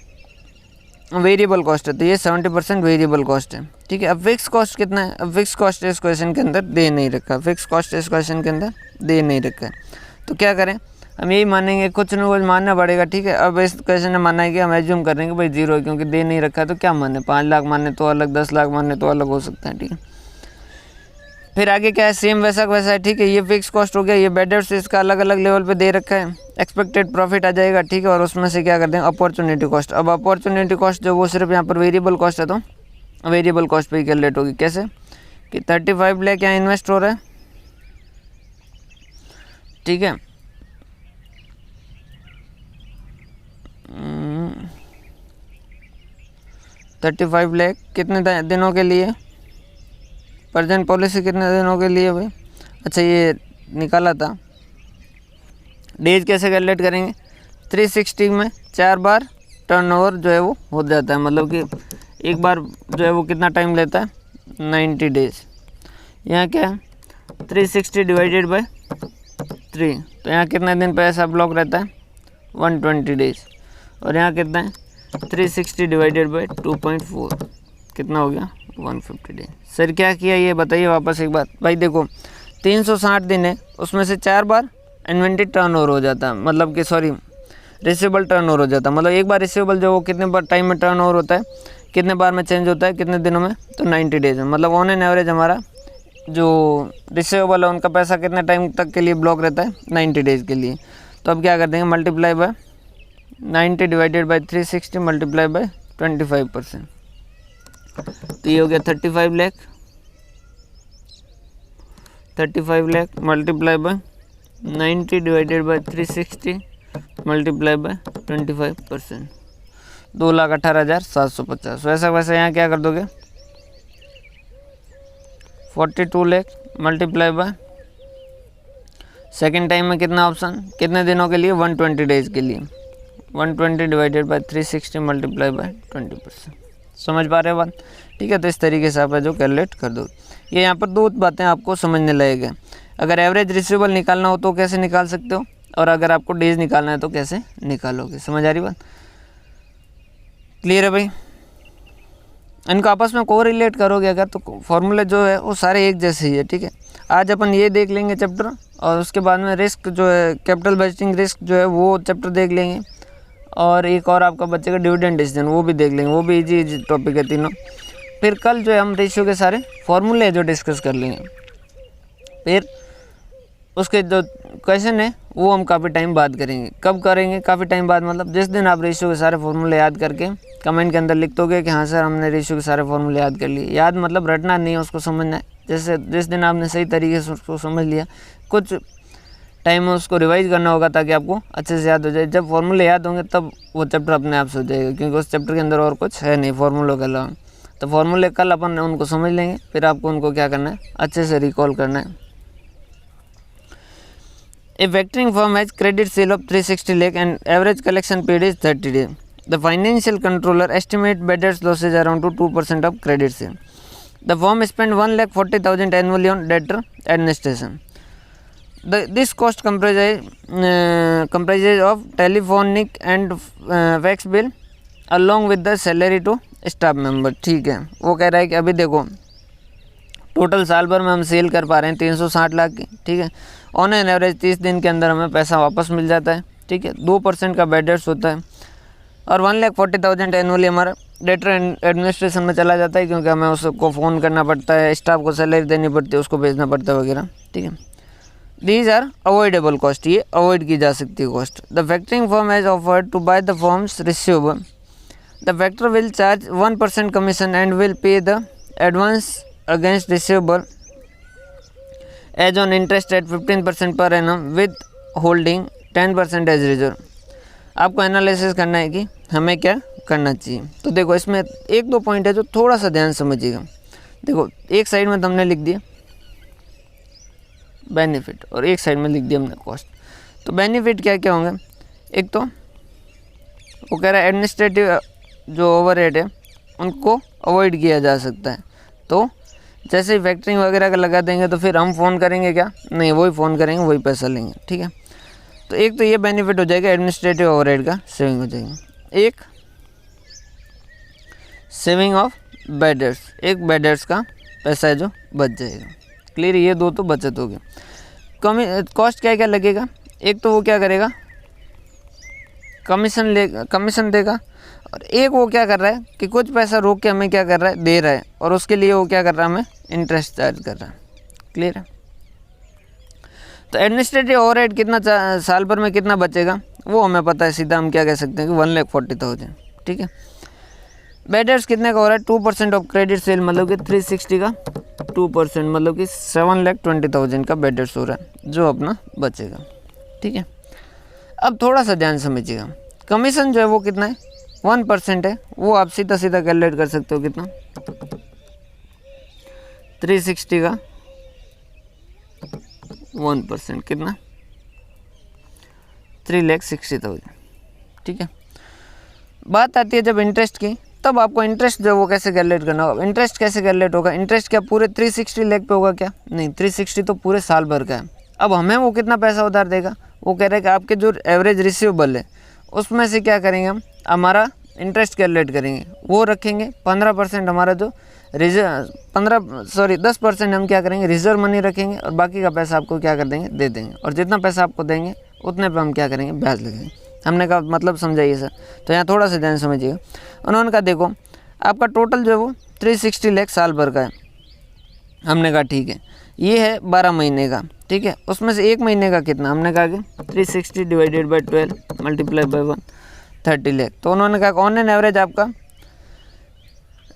वेरिएबल कॉस्ट है, तो ये 70% वेरिएबल कॉस्ट है, ठीक है। अब फिक्स कॉस्ट कितना है, अब फिक्स कॉस्ट इस क्वेश्चन के अंदर दे नहीं रखा, फिक्स कॉस्ट इस क्वेश्चन के अंदर दे नहीं रखा है। तो क्या करें, हम यही मानेंगे, कुछ ना कुछ मानना पड़ेगा, ठीक है। अब इस क्वेश्चन में माना है कि हम एज्यूम कर रहे हैं कि भाई 0 है क्योंकि दे नहीं रखा है, तो क्या माने 5 लाख माने तो अलग, 10 लाख माने तो अलग हो सकता है, ठीक है। फिर आगे क्या है सेम वैसा वैसा है, ठीक है। ये फिक्स कॉस्ट हो गया, ये बैड डेट्स इसका अलग अलग लेवल पे दे रखा है, एक्सपेक्टेड प्रॉफिट आ जाएगा, ठीक है। और उसमें से क्या कर देंगे अपॉर्चुनिटी कॉस्ट। अब अपॉर्चुनिटी कॉस्ट जो वो सिर्फ यहाँ पर वेरिएबल कॉस्ट है, तो वेरिएबल कॉस्ट पे ही कैलकुलेट होगी। कैसे कि 35 लाख यहाँ इन्वेस्ट हो रहा है ठीक है। 35 लाख कितने दिनों के लिए, प्रेजेंट पॉलिसी कितने दिनों के लिए भाई, अच्छा ये निकाला था। डेज कैसे कैलकुलेट करेंगे, 360 में 4 बार टर्नओवर जो है वो हो जाता है, मतलब कि एक बार जो है वो कितना टाइम लेता है, 90 डेज। यहाँ क्या है 360 डिवाइडेड बाय 3, तो यहाँ कितने दिन पे ऐसा ब्लॉक रहता है, 120 डेज। और यहाँ कितना है 360 डिवाइडेड बाय 2.4, कितना हो गया 150 डेज। सर क्या किया ये बताइए वापस एक बार। भाई देखो 360 दिन है, उसमें से 4 बार इन्वेंटरी टर्नओवर हो जाता है, मतलब कि सॉरी रिसीवेबल टर्नओवर हो जाता है, मतलब एक बार रिसीवेबल जो वो कितने बार टाइम में टर्नओवर होता है, कितने बार में चेंज होता है, कितने दिनों में, तो 90 डेज में। मतलब ऑन एन एवरेज हमारा जो रिसीवेबल है उनका पैसा कितने टाइम तक के लिए ब्लॉक रहता है, 90 डेज़ के लिए। तो अब क्या कर देंगे, multiply by 90 divided by 360 multiply by 25%, तो ये हो गया 35 lakh. 35 lakh multiply by 90 divided by 360 multiply by 25%, 2,18,750। वैसा वैसे यहाँ क्या कर दोगे, 42 lakh multiply by second time में कितना ऑप्शन, कितने दिनों के लिए, 120 डेज के लिए, 120 डिवाइडेड बाय 360 मल्टीप्लाई बाय 20%। समझ पा रहे हो बात, ठीक है। तो इस तरीके से आप जो कैलकुलेट कर दो। ये यहाँ पर 2 बातें आपको समझने लगेगा। अगर एवरेज रिसीवेबल निकालना हो तो कैसे निकाल सकते हो, और अगर आपको डेज निकालना है तो कैसे निकालोगे। समझ आ रही बात, क्लियर है भाई। इनको आपस में कोरिलेट करोगे अगर तो फॉर्मूले जो है वो सारे एक जैसे ही है, ठीक है। आज अपन ये देख लेंगे चैप्टर, और उसके बाद में रिस्क जो है कैपिटल बजटिंग रिस्क जो है वो चैप्टर देख लेंगे, और एक और आपका बच्चे का डिविडेंड डिसीजन वो भी देख लेंगे, वो भी इजी टॉपिक है तीनों। फिर कल जो है हम रेशियो के सारे फॉर्मूले जो डिस्कस कर लेंगे, फिर उसके जो क्वेश्चन है वो हम काफ़ी टाइम बाद करेंगे। कब करेंगे, काफ़ी टाइम बाद, मतलब जिस दिन आप रेशियो के सारे फॉर्मूले याद करके कमेंट के अंदर लिख दोगे कि हाँ सर हमने रेशियो के सारे फॉर्मूले याद कर लिए। याद मतलब रटना नहीं है, उसको समझना है। जैसे जिस दिन आपने सही तरीके से उसको समझ लिया, कुछ टाइम में उसको रिवाइज करना होगा ताकि आपको अच्छे से याद हो जाए। जब फॉर्मूले याद होंगे तब वो चैप्टर अपने आप से हो जाएगा, क्योंकि उस चैप्टर के अंदर और कुछ है नहीं फॉर्मूलों के अलावा। तो फॉर्मूले कल अपन उनको समझ लेंगे, फिर आपको उनको क्या करना है, अच्छे से रिकॉल करना है। A factoring firm has credit sale of 360 lakh and average collection period is 30 days. The financial controller estimate debtors losses around to 2% of credit sale. The firm spent 1,40,000 annually on debtor administration. This cost comprises of telephonic and fax bill along with the salary to staff member. ठीक है, वो कह रहा है कि अभी देखो total साल भर में हम सेल कर पा रहे हैं 360 लाख की, ठीक है। ऑन एन एवरेज 30 दिन के अंदर हमें पैसा वापस मिल जाता है, ठीक है। 2% का बैड डेट्स होता है, और 1,40,000 एनुअली हमारा डेटर एडमिनिस्ट्रेशन में चला जाता है, क्योंकि हमें उसको फ़ोन करना पड़ता है, स्टाफ को सैलरी देनी पड़ती है, उसको भेजना पड़ता है वगैरह, ठीक है। दीज आर अवॉइडेबल कॉस्ट, ये अवॉइड की जा सकती है cost. The factoring firm has offered to buy the firm's receivable. The factor will charge 1% commission and will pay the advance against receivable as on interest at 15% per annum with holding 10% as reserve। आपको analysis करना है कि हमें क्या करना चाहिए। तो देखो इसमें 1-2 पॉइंट है जो थोड़ा सा ध्यान समझिएगा। देखो एक साइड में तो हमने लिख दिया बेनिफिट और एक साइड में लिख दिया हमने कॉस्ट। तो बेनिफिट क्या क्या होंगे, एक तो वो कह रहा है एडमिनिस्ट्रेटिव जो ओवरहेड है उनको अवॉइड किया जा सकता है। तो जैसे ही फैक्टरिंग वगैरह का लगा देंगे तो फिर हम फ़ोन करेंगे क्या, नहीं वही फ़ोन करेंगे वही पैसा लेंगे, ठीक है। तो एक तो ये बेनिफिट हो जाएगा, एडमिनिस्ट्रेटिव ओवरहेड का सेविंग हो जाएगी। एक सेविंग ऑफ बेडर्स, एक बेडर्स का पैसा है जो बच जाएगा। क्लियर, ये 2 तो बचत हो गई। कॉस्ट क्या क्या लगेगा, एक तो वो क्या करेगा कमीशन देगा, और एक वो क्या कर रहा है कि कुछ पैसा रोक के हमें क्या कर रहा है, दे रहा है, और उसके लिए वो क्या कर रहा है, हमें इंटरेस्ट चार्ज कर रहा है। क्लियर है। तो एडमिनिस्ट्रेटिव ओवरहेड कितना साल भर में कितना बचेगा वो हमें पता है, सीधा हम क्या कह सकते हैं कि 1,40,000, ठीक है। बेडर्स कितने का हो रहा है, 2% ऑफ क्रेडिट सेल, मतलब कि 360 का 2%, मतलब कि 7,20,000 का बेडर्स हो रहा है जो अपना बचेगा। ठीक है। अब थोड़ा सा ध्यान समझिएगा, कमीशन जो है वो कितना है 1% है, वो आप सीधा सीधा कैलकुलेट कर सकते हो कितना 360 का 1% कितना 3,60,000, ठीक है। बात आती है जब इंटरेस्ट की, तब आपको इंटरेस्ट जो है वो कैसे कैलकुलेट करना होगा। इंटरेस्ट कैसे कैलकुलेट होगा, इंटरेस्ट क्या पूरे 360 लाख पे होगा क्या, नहीं 360 तो पूरे साल भर का है। अब हमें वो कितना पैसा उधार देगा, वो कह रहे हैं कि आपके जो एवरेज रिसीवेबल है उसमें से क्या करेंगे हम, हमारा इंटरेस्ट कैलकुलेट करेंगे, वो रखेंगे 15% हमारा जो 10% हम क्या करेंगे रिजर्व मनी रखेंगे, और बाकी का पैसा आपको क्या कर देंगे दे देंगे, और जितना पैसा आपको देंगे उतने पे हम क्या करेंगे ब्याज लगेंगे। हमने कहा मतलब समझाइए सर, तो यहाँ थोड़ा सा ध्यान समझिएगा। उन्होंने कहा देखो आपका टोटल जो है वो 360 लाख साल भर का है। हमने कहा ठीक है, ये है 12 महीने का, ठीक है। उसमें से एक महीने का कितना, हमने कहा कि 360 divided by 12 multiply by 1 30 lakh. तो उन्होंने कहा ऑन एन एवरेज आपका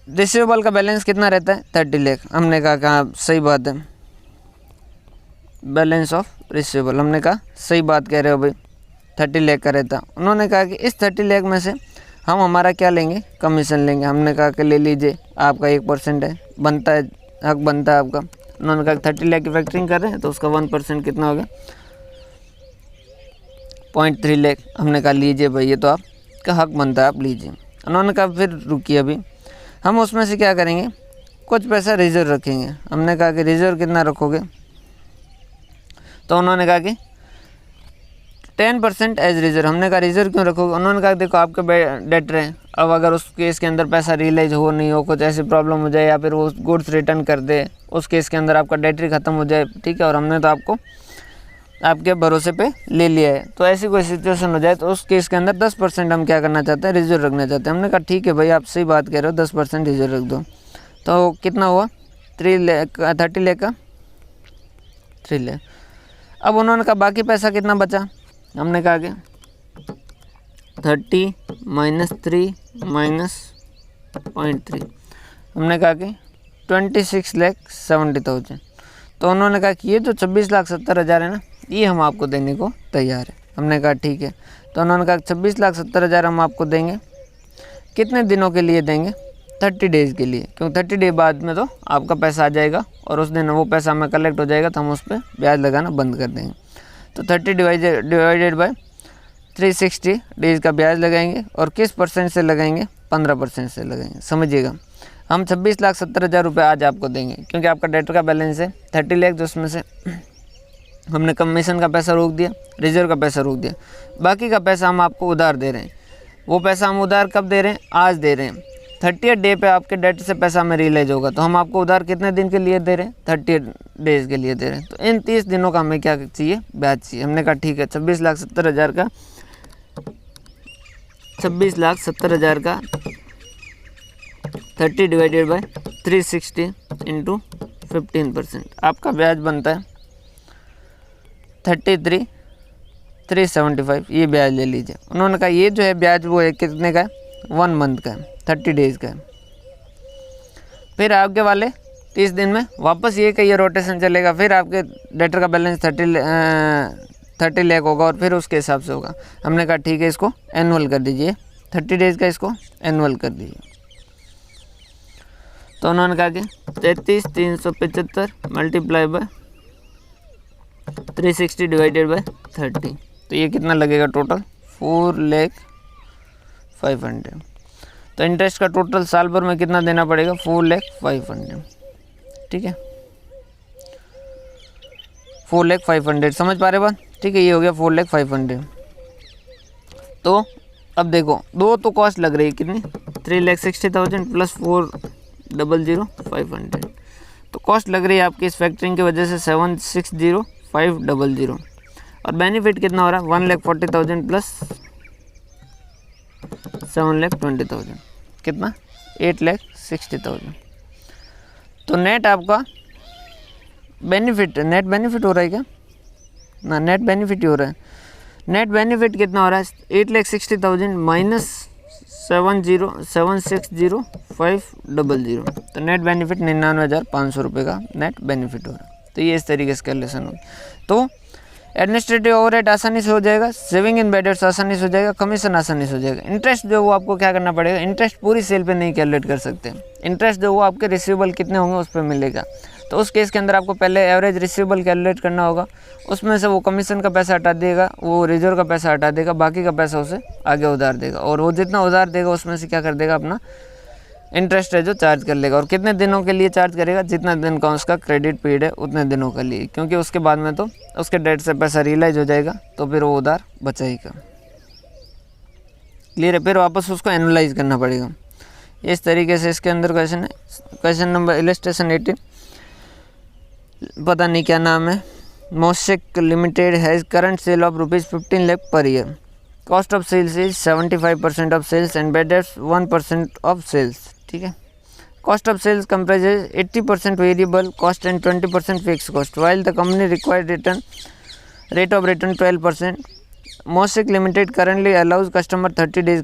रिसीवेबल का बैलेंस कितना रहता है 30 लाख। हमने कहा हाँ सही बात है, बैलेंस ऑफ रिसीवेबल, हमने कहा सही बात कह रहे हो भाई 30 लाख का रहता। उन्होंने कहा कि इस 30 लाख में से हम हमारा क्या लेंगे कमीशन लेंगे। हमने कहा कि ले लीजिए, आपका 1% है, बनता है, हक बनता है आपका। उन्होंने कहा 30 लाख की फैक्टरिंग कर रहे हैं तो उसका 1% कितना हो गया 0.3 लाख। हमने कहा लीजिए भाई, ये तो आपका हक बनता है, आप लीजिए। उन्होंने कहा फिर रुकिए, अभी हम उसमें से क्या करेंगे कुछ पैसा रिजर्व रखेंगे। हमने कहा कि रिजर्व कितना रखोगे, तो उन्होंने कहा कि 10% एज रिजर्व। हमने कहा रिजर्व क्यों रखोगे, उन्होंने कहा देखो आपके डेटर हैं, अब अगर उस केस के अंदर पैसा रियलाइज हो नहीं हो, कुछ ऐसी प्रॉब्लम हो जाए या फिर वो गुड्स रिटर्न कर दे, उस केस के अंदर आपका डेटर ख़त्म हो जाए, ठीक है, और हमने तो आपको आपके भरोसे पे ले लिया है, तो ऐसी कोई सिचुएशन हो जाए तो उस केस के अंदर 10% हम क्या करना चाहते हैं रिजर्व रखना चाहते हैं। हमने कहा ठीक है भाई, आप सही बात कह रहे हो, 10% रिजर्व रख दो। तो कितना हुआ 30 लाख का 3 लाख। अब उन्होंने कहा बाकी पैसा कितना बचा, हमने कहा कि 30 - 3 - 0.3, हमने कहा कि 26,70,000। तो उन्होंने कहा कि ये जो 26,70,000 है ना, ये हम आपको देने को तैयार है। हमने कहा ठीक है। तो उन्होंने कहा 26,70,000 हम आपको देंगे, कितने दिनों के लिए देंगे 30 डेज़ के लिए, क्योंकि 30 डे बाद में तो आपका पैसा आ जाएगा और उस दिन वो पैसा हमें कलेक्ट हो जाएगा तो हम उस पर ब्याज लगाना बंद कर देंगे। तो 30 डिवाइडेड बाय 360 डेज़ का ब्याज लगाएंगे, और किस % से लगाएंगे 15% से लगाएंगे। समझिएगा, हम 26,70,000 रुपये आज आपको देंगे, क्योंकि आपका डेटर का बैलेंस है 30 लाख, जो उसमें से हमने कमीशन का पैसा रोक दिया, रिजर्व का पैसा रोक दिया, बाकी का पैसा हम आपको उधार दे रहे हैं। वो पैसा हम उधार कब दे रहे हैं, आज दे रहे हैं। 30th डे पे आपके डेट से पैसा हमें रियलाइज होगा, तो हम आपको उधार कितने दिन के लिए दे रहे हैं 30 डेज़ के लिए दे रहे हैं। तो इन 30 दिनों का हमें क्या चाहिए ब्याज चाहिए। हमने कहा ठीक है, 26,70,000 का 26,70,000 का 30 डिवाइडेड बाय 360 इंटू 15% आपका ब्याज बनता है 33,375। ये ब्याज ले लीजिए। उन्होंने कहा ये जो है ब्याज वो है कितने का है 1 मंथ का है, 30 डेज़ का है। फिर आपके वाले 30 दिन में वापस ये कहिए रोटेशन चलेगा, फिर आपके डेटर का बैलेंस 30 लाख होगा, और फिर उसके हिसाब से होगा। हमने कहा ठीक है, इसको एनुअल कर दीजिए, 30 डेज़ का इसको एनुअल कर दीजिए। तो उन्होंने कहा कि 33,375 मल्टीप्लाई बाय 360 डिवाइडेड बाय 30, तो ये कितना लगेगा टोटल 4,05,000। तो इंटरेस्ट का टोटल साल भर में कितना देना पड़ेगा 4,05,000, ठीक है, 4,05,000। समझ पा रहे बात, ठीक है, ये हो गया 4,05,000। तो अब देखो दो तो कॉस्ट लग रही है कितनी 3,60,000 प्लस 4,00,500, तो कॉस्ट लग रही है आपकी इस फैक्टरिंग की वजह से 7,60,500, और बेनिफिट कितना हो रहा है 1,40,000 प्लस 7,20,000, कितना 8,60,000। तो नेट आपका बेनिफिट, नेट बेनिफिट हो रहा है क्या ना, नेट बेनिफिट ही हो रहा है। नेट बेनिफिट कितना हो रहा है 8,60,000 माइनस 7,60,500, तो नेट बेनिफिट 99,500 रुपये का नेट बेनिफिट हो रहा है। तो ये इस तरीके से कैलकुलेशन होगी। तो एडमिनिस्ट्रेटिव ओवरहेड आसानी से हो जाएगा, सेविंग इन बैड डेट्स आसानी से हो जाएगा, कमीशन आसानी से हो जाएगा। इंटरेस्ट जो वो आपको क्या करना पड़ेगा, इंटरेस्ट पूरी सेल पे नहीं कैलकुलेट कर सकते, इंटरेस्ट जो वो आपके रिसीवेबल कितने होंगे उस पर मिलेगा। तो उस केस के अंदर आपको पहले एवरेज रिसीवेबल कैलकुलेट करना होगा, उसमें से वो कमीशन का पैसा हटा देगा, वो रिजर्व का पैसा हटा देगा, बाकी का पैसा उसे आगे उधार देगा, और वो जितना उधार देगा उसमें से क्या कर देगा, अपना इंटरेस्ट है जो चार्ज कर लेगा। और कितने दिनों के लिए चार्ज करेगा, जितना दिन का उसका क्रेडिट पीरियड है उतने दिनों के लिए, क्योंकि उसके बाद में तो उसके डेट से पैसा रियलाइज हो जाएगा, तो फिर वो उधार बचाएगा। क्लियर है। फिर वापस उसको एनालाइज करना पड़ेगा। इस तरीके से इसके अंदर क्वेश्चन है। क्वेश्चन नंबर इलस्ट्रेशन 18, पता नहीं क्या नाम है। Mosaic limited has current sale of ₹15 lakh per year, cost of sales is 75% of sales and bad debts 1% of sales. ठीक है। Cost of sales comprises 80% variable cost and 20% fix cost, while the company required return rate of return 12%. Mosaic Limited currently allows customer 30 days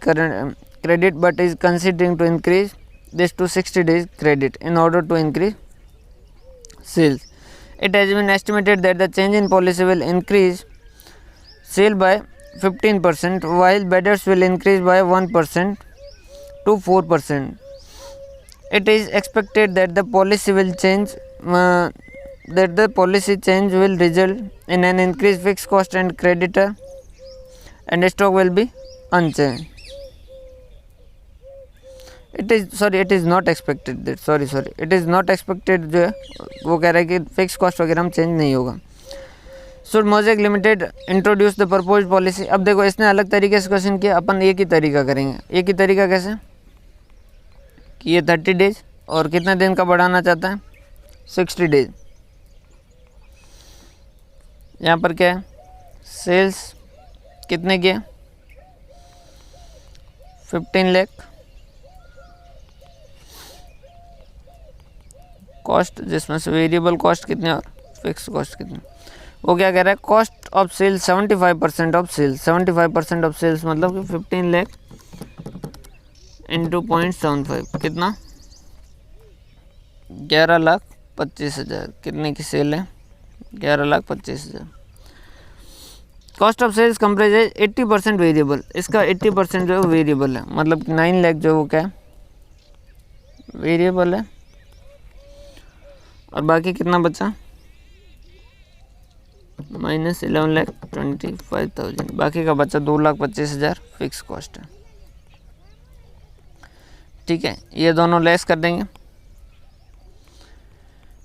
credit but is considering to increase this to 60 days credit in order to increase sales. It has been estimated that the change in policy will increase sale by 15% while bidders will increase by 1% to 4%. It is expected that the policy change will result in an increased fixed cost and creditor and stock will be unchanged. It is not expected that it is not expected जो है वो कह रहा है कि fix cost वगैरह हम change नहीं होगा. Should Mosaic Limited introduce the proposed policy? अब देखो इसने अलग तरीके से क्वेश्चन किया, अपन एक ही तरीका करेंगे. एक ही तरीका कैसे कि ये 30 डेज और कितने दिन का बढ़ाना चाहता है 60 डेज. यहाँ पर क्या है, सेल्स कितने की है 15 लाख, कॉस्ट जिसमें से वेरिएबल कॉस्ट कितने और फिक्स कॉस्ट कितने. वो क्या कह रहा है, cost of sale 75% of sales. 75% of sales मतलब कि 15 लाख इंटू 0.75 कितना 11,25,000. कितने की सेल है 11,25,000. Cost of sales comprise 80% variable. इसका 80% जो है वेरिएबल है, मतलब 9 लाख जो वो क्या है वेरिएबल है, और बाकी कितना बचा -11,25,000. बाकी का बचा 2,25,000 फिक्स कॉस्ट है. ठीक है, ये दोनों लेस कर देंगे.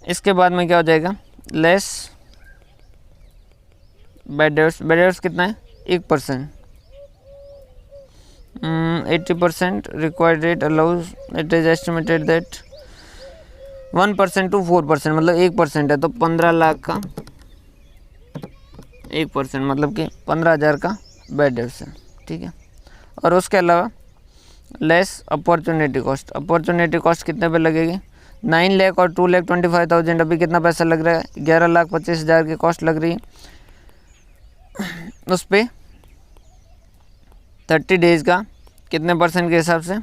इसके बाद में क्या हो जाएगा, लेस बैडर्स कितना है 1%. 80% required rate allows it is estimated that 1% to 4% मतलब 1% है, तो 15 लाख का 1% मतलब कि 15,000 का बैडर्स है. ठीक है, और उसके अलावा less opportunity cost. Opportunity cost कितने पे लगेगी 9 लाख और 2,25,000. अभी कितना पैसा लग रहा है 11,25,000 की कॉस्ट लग रही है. उस पर 30 डेज़ का कितने परसेंट के हिसाब से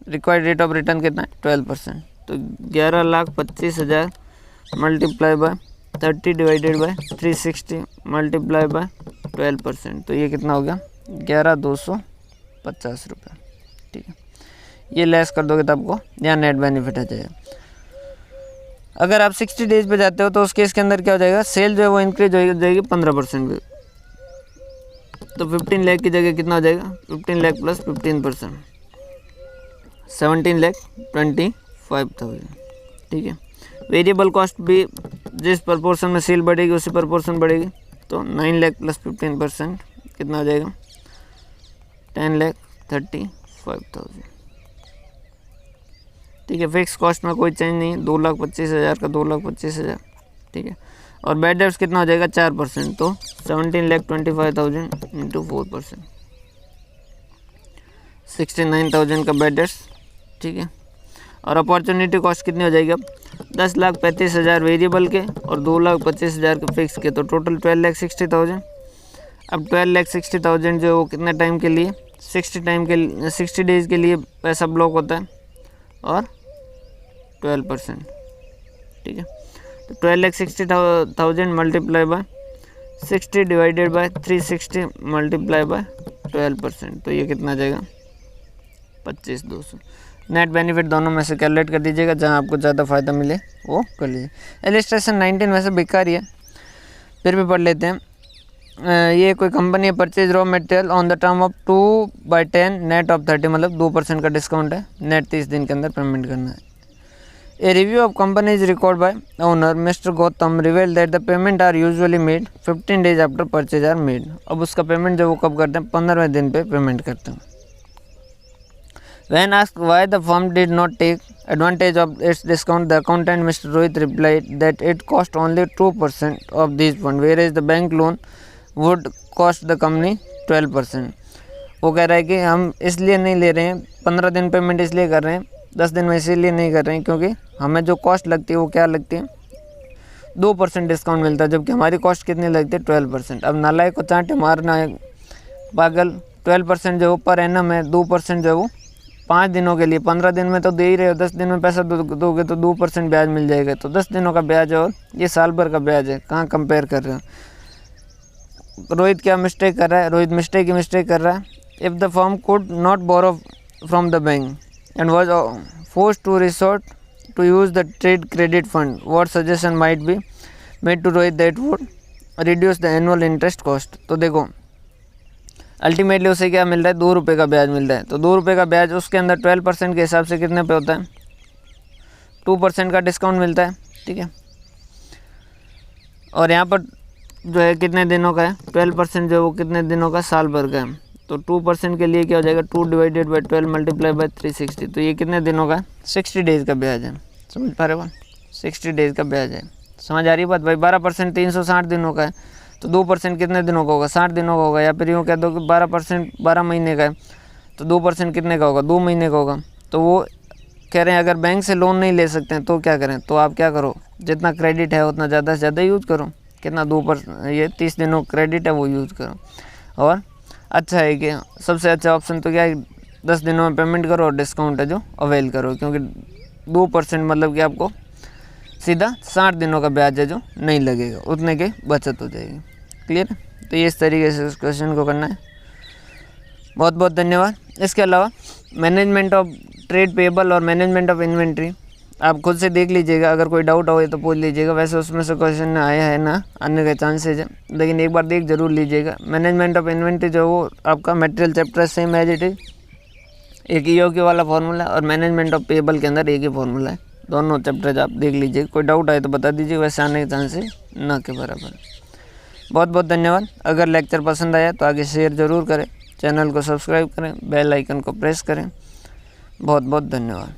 रिक्वायर्ड रेट ऑफ रिटर्न कितना है 12%. तो 11,25,000 multiply by 30 divided by 360 multiply by 12%. तो ये कितना हो गया 11,250 रुपये. ठीक है, ये लेस कर दोगे तो आपको यहाँ नेट बेनिफिट आ जाएगा. अगर आप 60 डेज पे जाते हो तो उस केस के अंदर क्या हो जाएगा, सेल जो है वो इंक्रीज हो जाएगी 15% पे. तो 15 लाख की जगह कितना हो जाएगा 15 लाख प्लस 15% 17,25,000. ठीक है, वेरिएबल कॉस्ट भी जिस प्रपोर्शन में सेल बढ़ेगी उसी प्रपोर्शन बढ़ेगी. तो 9 लाख प्लस 15% कितना हो जाएगा 10,35,000. ठीक है, फिक्स कॉस्ट में कोई चेंज नहीं है, 2,25,000 का 2,25,000. ठीक है, और बैड डेट्स कितना हो जाएगा 4%. तो 17,25,000 इंटू 4% 69,000 का बैड डेट्स. ठीक है, और अपॉर्चुनिटी कॉस्ट कितनी हो जाएगी अब 10,35,000 वेरिएबल के और 2,25,000 के फिक्स के, तो टोटल 12,60,000. अब 12,60,000 जो वो कितने टाइम के लिए 60 डेज़ के लिए पैसा ब्लॉक होता है और 12%. ठीक है, तो 12,60,000 multiply by 60 divided by 360 multiply by 12%, तो ये कितना आ जाएगा 25,200। नेट बेनिफिट दोनों में से कैलकुलेट कर दीजिएगा, जहां आपको ज़्यादा फ़ायदा मिले वो कर लीजिए। इलस्ट्रेशन 19 वैसे बेकार ही है, फिर भी पढ़ लेते हैं। ये कोई company purchase raw material on the term of 2/10 net of 30, मतलब 2% का डिस्काउंट है, नेट 30 दिन के अंदर पेमेंट करना है। A review of company is record by owner mister Gautam reveal that the payment are usually made 15 days after purchase are made. अब उसका पेमेंट जो वो कब करते हैं, 15वें दिन पे पेमेंट करते हैं। When asked why the firm did not take advantage of its discount, the accountant Mr. Rohit replied that it cost only 2% of these funds, whereas the bank loan would cost the company 12%. वो कह रहा है कि हम इसलिए नहीं ले रहे हैं, 15 दिन पेमेंट इसलिए कर रहे हैं, 10 दिन में इसीलिए नहीं कर रहे हैं क्योंकि हमें जो कॉस्ट लगती है वो क्या लगती है, 2% डिस्काउंट मिलता है, जबकि हमारी कॉस्ट कितनी लगती है 12%। अब नालायक को चांटे मारना है पागल, 12% जो ऊपर है ना, मैं 2% जो वो 5 दिनों के लिए, 15 दिन में तो दे ही रहे हो, 10 दिन में पैसा दोगे तो 2% ब्याज मिल जाएगा, तो 10 दिनों का ब्याज है और ये साल भर का ब्याज है, कहाँ कंपेयर कर रहे हो। रोहित क्या मिस्टेक कर रहा है, रोहित मिस्टेक कर रहा है। If the firm could not borrow from the bank and was forced to resort to use the trade credit fund, what suggestion might be made to Rohit that would reduce the annual interest cost. तो देखो ultimately उसे क्या मिल रहा है, 2 रुपये का ब्याज मिल रहा है, तो 2 रुपये का ब्याज उसके अंदर 12% के हिसाब से कितने पे होता है, 2% का डिस्काउंट मिलता है, ठीक है। और यहाँ पर जो है कितने दिनों का है, 12% जो है वो कितने दिनों का, साल भर का है, तो 2% के लिए क्या हो जाएगा, 2 डिवाइडेड बाई 12 मल्टीप्लाई बाई 360, तो ये कितने दिनों का, 60 डेज़ का ब्याज है। समझ पा रहे हो, 60 डेज़ का ब्याज है। समझ आ रही बात भाई। 12% 360 दिनों का है, तो 2% कितने दिनों का होगा, 60 दिनों का होगा। या फिर यूँ कह दो कि 12% 12 महीने का है, तो 2% कितने का होगा, 2 महीने का होगा। तो वो कह रहे हैं अगर बैंक से लोन नहीं ले सकते हैं तो क्या करें, तो आप क्या करो, जितना क्रेडिट है उतना ज़्यादा से ज़्यादा यूज़ करो। कितना, 2%, ये 30 दिनों क्रेडिट है वो यूज़ करो। और अच्छा है कि सबसे अच्छा ऑप्शन तो क्या है, 10 दिनों में पेमेंट करो और डिस्काउंट है जो अवेल करो, क्योंकि 2% मतलब कि आपको सीधा 60 दिनों का ब्याज है जो नहीं लगेगा, उतने की बचत हो जाएगी। क्लियर है, तो ये इस तरीके से उस क्वेश्चन को करना है। बहुत बहुत धन्यवाद। इसके अलावा मैनेजमेंट ऑफ ट्रेड पेबल और मैनेजमेंट ऑफ इन्वेंट्री आप खुद से देख लीजिएगा, अगर कोई डाउट हो तो पूछ लीजिएगा। वैसे उसमें से क्वेश्चन आया है ना, आने के चांसेज है, लेकिन एक बार देख जरूर लीजिएगा। मैनेजमेंट ऑफ इन्वेंट्री जो वो आपका material chapter same as it is, एक ईओक्यू वाला फॉर्मूला, और मैनेजमेंट ऑफ पेबल के अंदर एक ही फॉर्मूला है। दोनों चैप्टर आप देख लीजिए, कोई डाउट आए तो बता दीजिए, वैसे आने के चांसेस ना के बराबर। बहुत बहुत धन्यवाद। अगर लेक्चर पसंद आया तो आगे शेयर ज़रूर करें, चैनल को सब्सक्राइब करें, बेल आइकन को प्रेस करें। बहुत बहुत धन्यवाद।